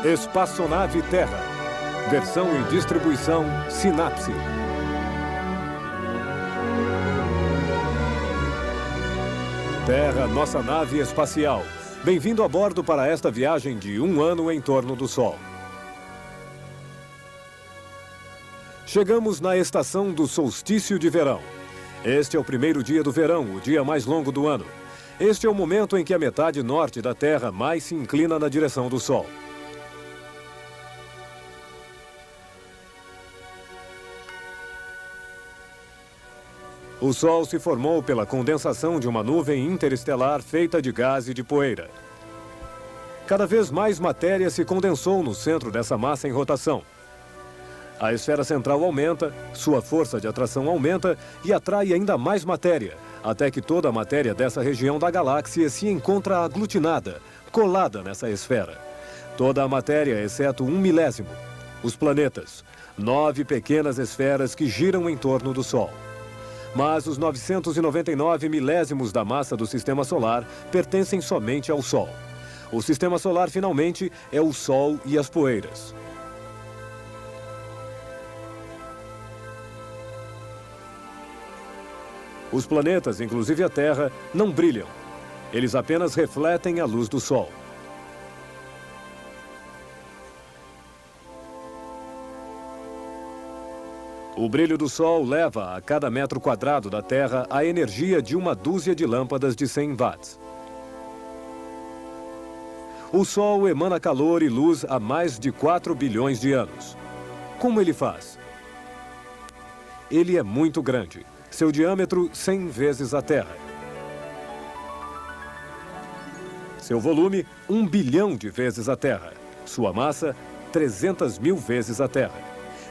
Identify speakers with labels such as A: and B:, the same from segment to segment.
A: Espaçonave Terra. Versão e distribuição Sinapse. Terra, nossa nave espacial. Bem-vindo a bordo para esta viagem de 1 ano em torno do Sol. Chegamos na estação do solstício de verão. Este é o primeiro dia do verão, o dia mais longo do ano. Este é o momento em que a metade norte da Terra mais se inclina na direção do Sol. O Sol se formou pela condensação de uma nuvem interestelar feita de gás e de poeira. Cada vez mais matéria se condensou no centro dessa massa em rotação. A esfera central aumenta, sua força de atração aumenta e atrai ainda mais matéria, até que toda a matéria dessa região da galáxia se encontra aglutinada, colada nessa esfera. Toda a matéria, exceto 1/1000, os planetas, 9 pequenas esferas que giram em torno do Sol. Mas os 999 milésimos da massa do Sistema Solar pertencem somente ao Sol. O Sistema Solar, finalmente, é o Sol e as poeiras. Os planetas, inclusive a Terra, não brilham. Eles apenas refletem a luz do Sol. O brilho do Sol leva a cada metro quadrado da Terra a energia de uma dúzia de lâmpadas de 100 watts. O Sol emana calor e luz há mais de 4 bilhões de anos. Como ele faz? Ele é muito grande. Seu diâmetro 100 vezes a Terra. Seu volume 1 bilhão de vezes a Terra. Sua massa 300.000 vezes a Terra.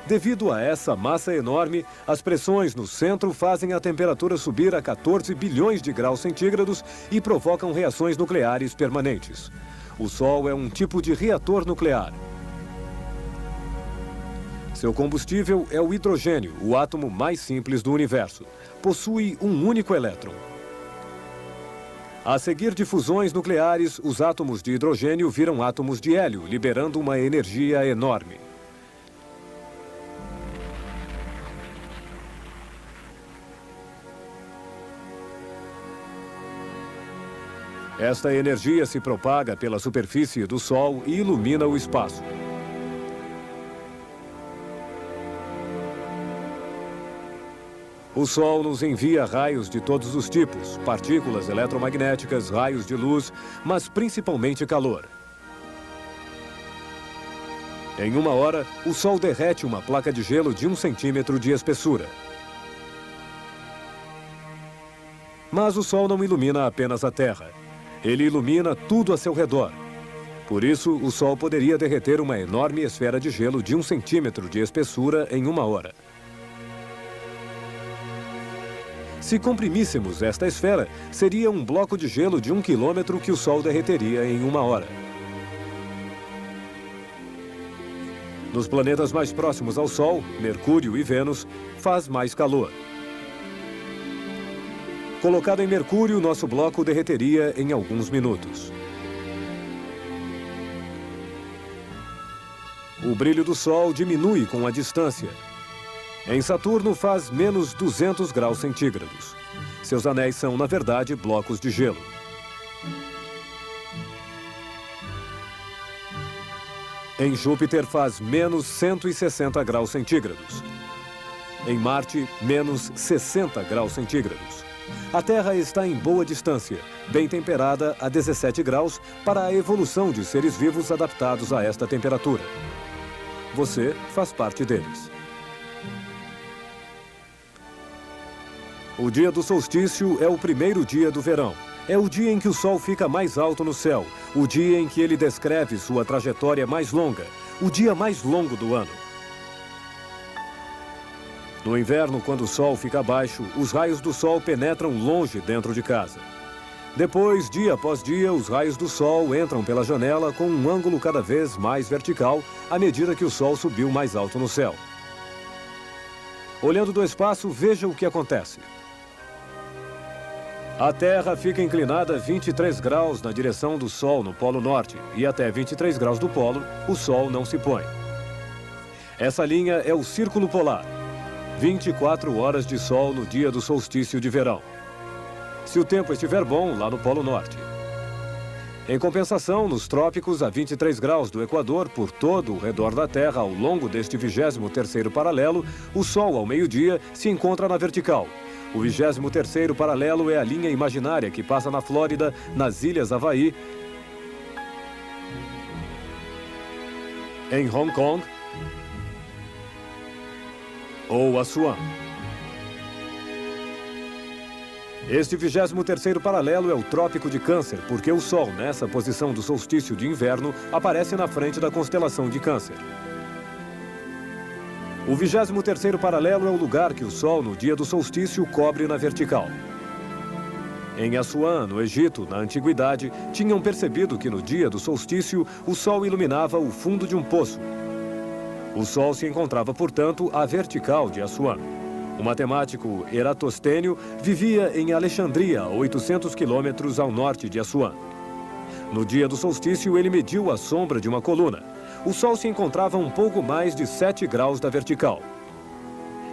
A: Devido a essa massa enorme, as pressões no centro fazem a temperatura subir a 14 bilhões de graus centígrados e provocam reações nucleares permanentes. O Sol é um tipo de reator nuclear. Seu combustível é o hidrogênio, o átomo mais simples do universo. Possui um único elétron. A seguir de fusões nucleares, os átomos de hidrogênio viram átomos de hélio, liberando uma energia enorme. Esta energia se propaga pela superfície do Sol e ilumina o espaço. O Sol nos envia raios de todos os tipos, partículas eletromagnéticas, raios de luz, mas principalmente calor. Em 1 hora, o Sol derrete uma placa de gelo de 1 centímetro de espessura. Mas o Sol não ilumina apenas a Terra. Ele ilumina tudo a seu redor. Por isso, o Sol poderia derreter uma enorme esfera de gelo de 1 centímetro de espessura em 1 hora. Se comprimíssemos esta esfera, seria um bloco de gelo de 1 quilômetro que o Sol derreteria em 1 hora. Nos planetas mais próximos ao Sol, Mercúrio e Vênus, faz mais calor. Colocado em Mercúrio, nosso bloco derreteria em alguns minutos. O brilho do Sol diminui com a distância. Em Saturno faz menos 200 graus centígrados. Seus anéis são, na verdade, blocos de gelo. Em Júpiter faz menos 160 graus centígrados. Em Marte, menos 60 graus centígrados. A Terra está em boa distância, bem temperada a 17 graus para a evolução de seres vivos adaptados a esta temperatura. Você faz parte deles. O dia do solstício é o primeiro dia do verão. É o dia em que o Sol fica mais alto no céu, o dia em que ele descreve sua trajetória mais longa, o dia mais longo do ano. No inverno, quando o Sol fica baixo, os raios do Sol penetram longe dentro de casa. Depois, dia após dia, os raios do Sol entram pela janela com um ângulo cada vez mais vertical à medida que o Sol subiu mais alto no céu. Olhando do espaço, veja o que acontece. A Terra fica inclinada 23 graus na direção do Sol no Polo Norte e até 23 graus do Polo, o Sol não se põe. Essa linha é o Círculo Polar. 24 horas de sol no dia do solstício de verão. Se o tempo estiver bom lá no Polo Norte. Em compensação, nos trópicos, a 23 graus do Equador, por todo o redor da Terra, ao longo deste 23º paralelo, o Sol, ao meio-dia, se encontra na vertical. O 23º paralelo é a linha imaginária que passa na Flórida, nas Ilhas Havaí, em Hong Kong ou Assuan. Este 23º paralelo é o Trópico de Câncer, porque o Sol, nessa posição do solstício de inverno, aparece na frente da constelação de Câncer. O 23º paralelo é o lugar que o Sol, no dia do solstício, cobre na vertical. Em Assuan, no Egito, na antiguidade, tinham percebido que no dia do solstício, o Sol iluminava o fundo de um poço. O Sol se encontrava, portanto, à vertical de Assuan. O matemático Eratostênio vivia em Alexandria, a 800 quilômetros ao norte de Assuan. No dia do solstício, ele mediu a sombra de uma coluna. O Sol se encontrava a um pouco mais de 7 graus da vertical.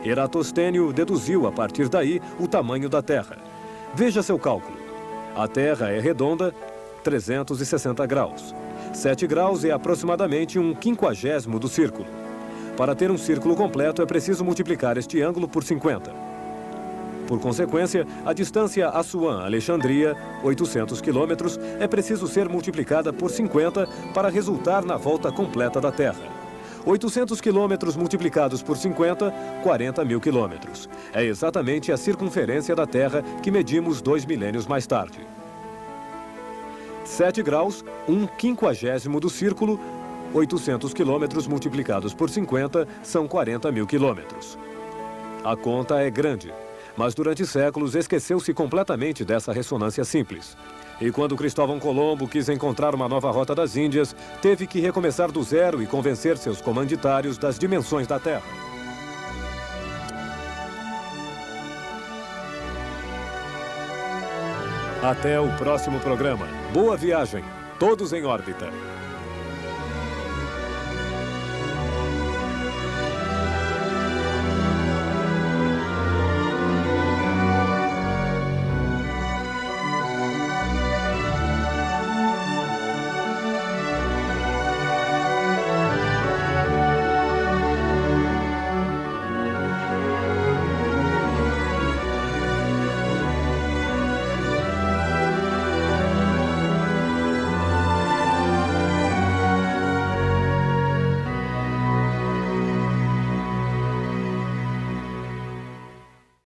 A: Eratostênio deduziu, a partir daí, o tamanho da Terra. Veja seu cálculo. A Terra é redonda, 360 graus. 7 graus é aproximadamente um 50º do círculo. Para ter um círculo completo, é preciso multiplicar este ângulo por 50. Por consequência, a distância Assuan-Alexandria, 800 quilômetros, é preciso ser multiplicada por 50 para resultar na volta completa da Terra. 800 quilômetros multiplicados por 50, 40 mil quilômetros. É exatamente a circunferência da Terra que medimos 2 milênios mais tarde. 7 graus, um 50º do círculo, 800 quilômetros multiplicados por 50 são 40 mil quilômetros. A conta é grande, mas durante séculos esqueceu-se completamente dessa ressonância simples. E quando Cristóvão Colombo quis encontrar uma nova rota das Índias, teve que recomeçar do zero e convencer seus comanditários das dimensões da Terra. Até o próximo programa. Boa viagem, todos em órbita.